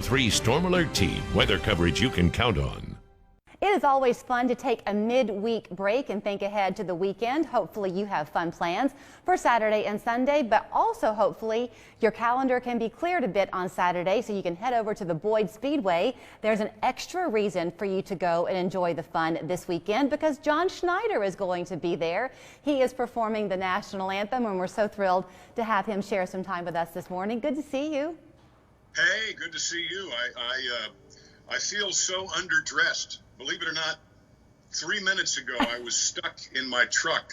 3 Storm Alert Team, weather coverage you can count on. It is always fun to take a midweek break and think ahead to the weekend. Hopefully you have fun plans for Saturday and Sunday, but also hopefully your calendar can be cleared a bit on Saturday so you can head over to the Boyd Speedway. There's an extra reason for you to go and enjoy the fun this weekend because John Schneider is going to be there. He is performing the national anthem and we're so thrilled to have him share some time with us this morning. Good to see you. Hey, good to see you. I feel so underdressed. Believe it or not, 3 minutes ago I was stuck in my truck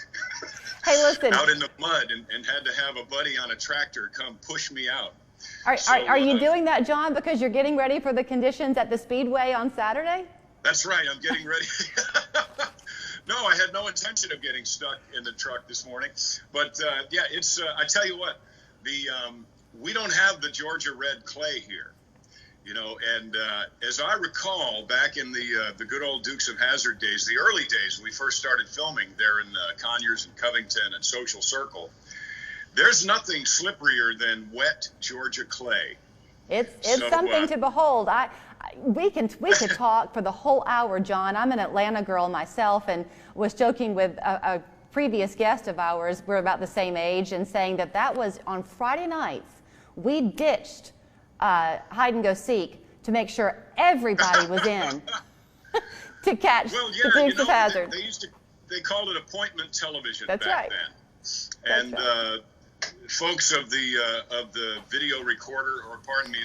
Hey, listen. out in the mud and had to have a buddy on a tractor come push me out. Are you doing that, John, because you're getting ready for the conditions at the Speedway on Saturday? That's right, I'm getting ready. No, I had no intention of getting stuck in the truck this morning. But yeah, it's I tell you what, we don't have the Georgia red clay here. You know, and as I recall, back in the good old Dukes of Hazzard days, the early days when we first started filming there in Conyers and Covington and Social Circle, there's nothing slipperier than wet Georgia clay. It's something to behold. We could talk for the whole hour, John. I'm an Atlanta girl myself, and was joking with a previous guest of ours. We're about the same age, and saying that was on Friday nights. We ditched hide and go seek to make sure everybody was in to catch the Dukes of Hazzard. They called it appointment television. That's back right. then. And right. Folks of the video recorder, or pardon me,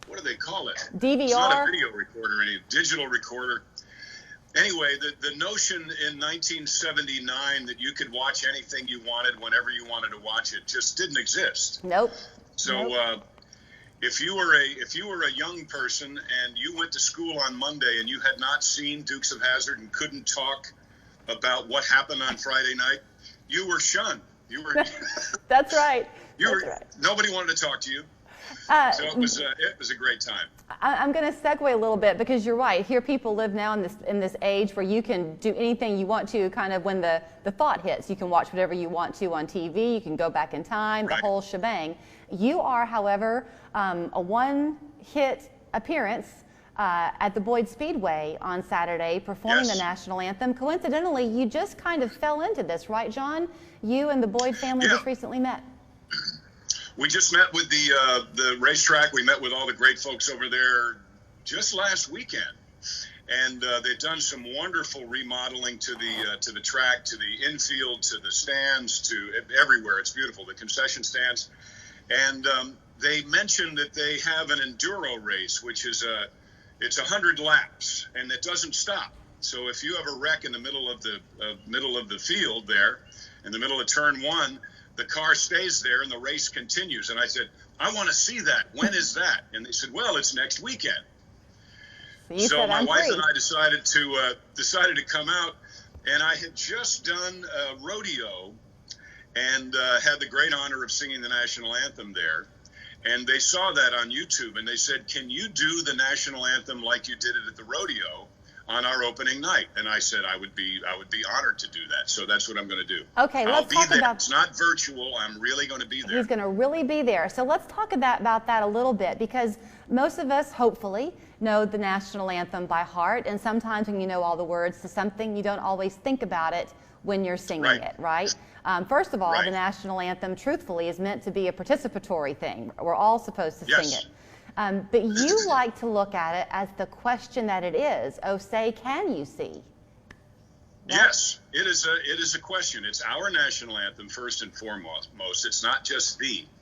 what do they call it? DVR. It's not a video recorder, any digital recorder. Anyway, the notion in 1979 that you could watch anything you wanted whenever you wanted to watch it just didn't exist. Nope. So. Nope. If you were a young person and you went to school on Monday and you had not seen Dukes of Hazzard and couldn't talk about what happened on Friday night, you were shunned. You were. That's right. Nobody wanted to talk to you. So it was a great time. I'm going to segue a little bit because you're right. Here people live now in this age where you can do anything you want to kind of when the thought hits. You can watch whatever you want to on TV. You can go back in time, right. The whole shebang. You are, however, a one-hit appearance at the Boyd Speedway on Saturday performing the national anthem. Coincidentally, you just kind of fell into this, right, John? You and the Boyd family just recently met. We just met with the racetrack. We met with all the great folks over there just last weekend, and they've done some wonderful remodeling to the track, to the infield, to the stands, to everywhere. It's beautiful. The concession stands, and they mentioned that they have an enduro race, which is it's 100 laps, and it doesn't stop. So if you have a wreck in the middle of the field there, in the middle of turn 1. The car stays there and the race continues. And I said, I want to see that. When is that? And they said, well, it's next weekend. So my wife and I decided to come out, and I had just done a rodeo and had the great honor of singing the national anthem there. And they saw that on YouTube, and they said, can you do the national anthem like you did it at the rodeo on our opening night? And I said I would be honored to do that. So that's what I'm going to do. Okay, let's talk about. It's not virtual. I'm really going to be there. He's going to really be there. So let's talk about that a little bit, because most of us, hopefully, know the national anthem by heart. And sometimes when you know all the words to something, you don't always think about it when you're singing it, right? First of all, the national anthem, truthfully, is meant to be a participatory thing. We're all supposed to sing it. But you like to look at it as the question that it is. Oh, say, can you see? Yes, it is a question. It's our national anthem first and foremost. It's not just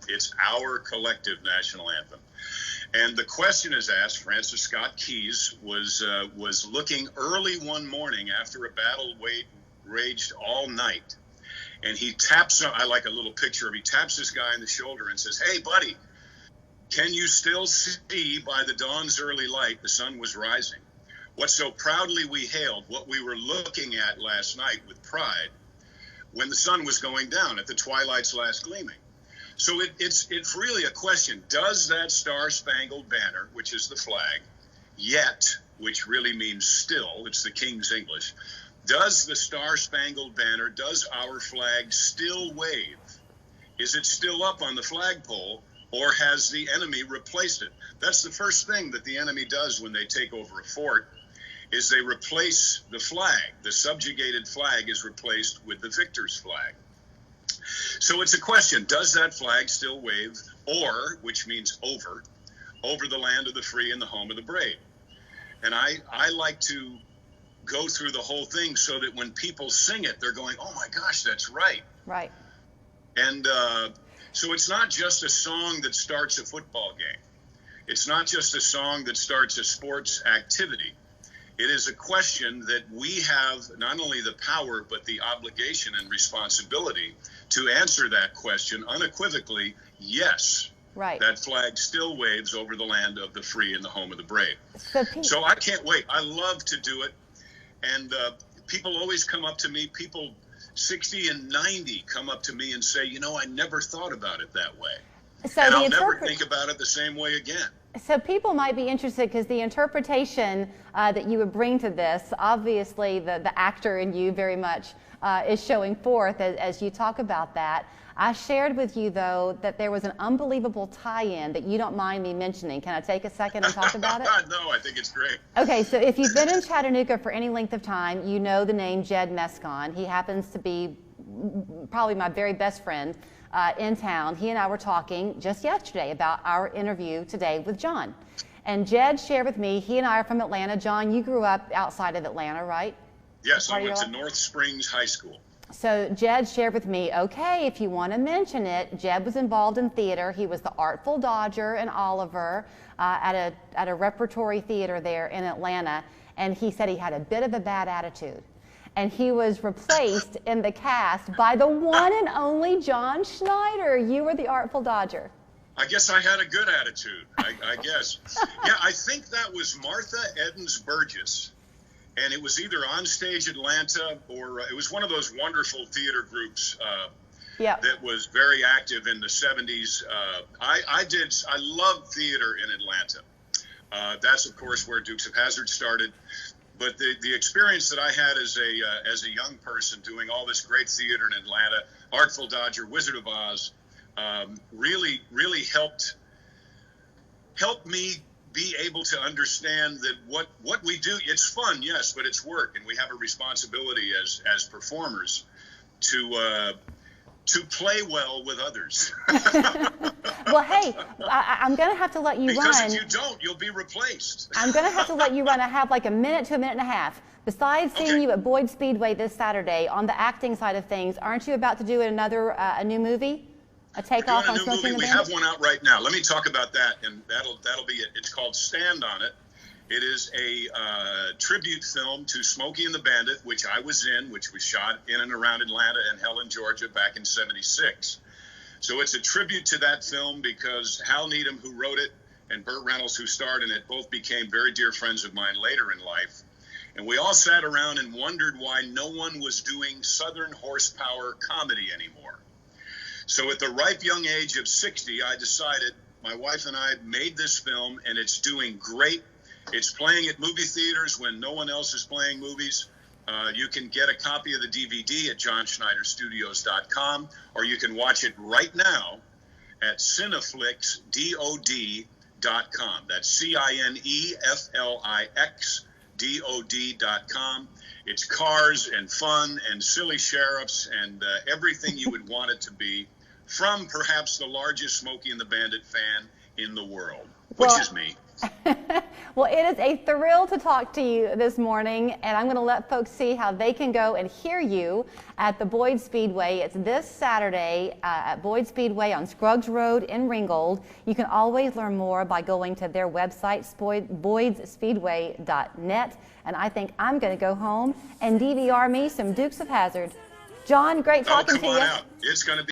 it's our collective national anthem. And the question is asked. Francis Scott Keyes was looking early one morning after a battle raged all night, and he taps. I like a little picture of. He taps this guy in the shoulder and says, "Hey, buddy. Can you still see by the dawn's early light the sun was rising? What so proudly we hailed, what we were looking at last night with pride, when the sun was going down at the twilight's last gleaming." So it's really a question. Does that Star-Spangled Banner, which is the flag, yet, which really means still, it's the King's English, does the Star-Spangled Banner, does our flag still wave? Is it still up on the flagpole or has the enemy replaced it? That's the first thing that the enemy does when they take over a fort, is they replace the flag. The subjugated flag is replaced with the victor's flag. So it's a question, does that flag still wave, or, which means over the land of the free and the home of the brave? And I like to go through the whole thing so that when people sing it, they're going, oh my gosh, that's right. Right. And so it's not just a song that starts a football game. It's not just a song that starts a sports activity. It is a question that we have not only the power, but the obligation and responsibility to answer that question unequivocally, yes. Right. That flag still waves over the land of the free and the home of the brave. So I can't wait. I love to do it. And people always come up to me, people 60 and 90 come up to me and say, you know, I never thought about it that way. So and I'll never think about it the same way again. So people might be interested because the interpretation that you would bring to this, obviously the actor in you very much is showing forth as you talk about that. I shared with you, though, that there was an unbelievable tie-in that you don't mind me mentioning. Can I take a second and talk about it? No, I think it's great. Okay, so if you've been in Chattanooga for any length of time, you know the name Jed Mescon. He happens to be probably my very best friend in town. He and I were talking just yesterday about our interview today with John. And Jed shared with me, he and I are from Atlanta. John, you grew up outside of Atlanta, right? Yes, I went to North Springs High School. So Jed shared with me, okay, if you want to mention it, Jed was involved in theater. He was the Artful Dodger in Oliver at a repertory theater there in Atlanta. And he said he had a bit of a bad attitude. And he was replaced in the cast by the one and only John Schneider. You were the Artful Dodger. I guess I had a good attitude, I guess. Yeah, I think that was Martha Edens Burgess. And it was either On Stage Atlanta or it was one of those wonderful theater groups that was very active in the 70s. I loved theater in Atlanta. That's, of course, where Dukes of Hazzard started. But the experience that I had as a young person doing all this great theater in Atlanta, Artful Dodger, Wizard of Oz, really helped me be able to understand that what we do, it's fun, yes, but it's work, and we have a responsibility as performers to play well with others. Well, hey, I'm going to have to let you run. Because if you don't, you'll be replaced. I'm going to have to let you run. I have like a minute to a minute and a half. Besides seeing you at Boyd Speedway this Saturday, on the acting side of things, aren't you about to do a new movie? A takeoff on Smoking the Bandit? We have one out right now. Let me talk about that, and that'll be it. It's called Stand on It. It is a tribute film to Smokey and the Bandit, which I was in, which was shot in and around Atlanta and Helen, Georgia, back in '76. So it's a tribute to that film because Hal Needham, who wrote it, and Burt Reynolds, who starred in it, both became very dear friends of mine later in life. And we all sat around and wondered why no one was doing Southern horsepower comedy anymore. So at the ripe young age of 60, I decided, my wife and I made this film, and it's doing great. It's playing at movie theaters when no one else is playing movies. You can get a copy of the DVD at johnschneiderstudios.com, or you can watch it right now at cineflixdod.com. That's CINEFLIXDOD.com. It's cars and fun and silly sheriffs and everything you would want it to be, from perhaps the largest Smokey and the Bandit fan in the world, which is me. Well, it is a thrill to talk to you this morning, and I'm going to let folks see how they can go and hear you at the Boyd Speedway. It's this Saturday at Boyd Speedway on Scruggs Road in Ringgold. You can always learn more by going to their website, boydsspeedway.net, and I think I'm going to go home and DVR me some Dukes of Hazzard. John, great talking to you. Come on out. It's going to be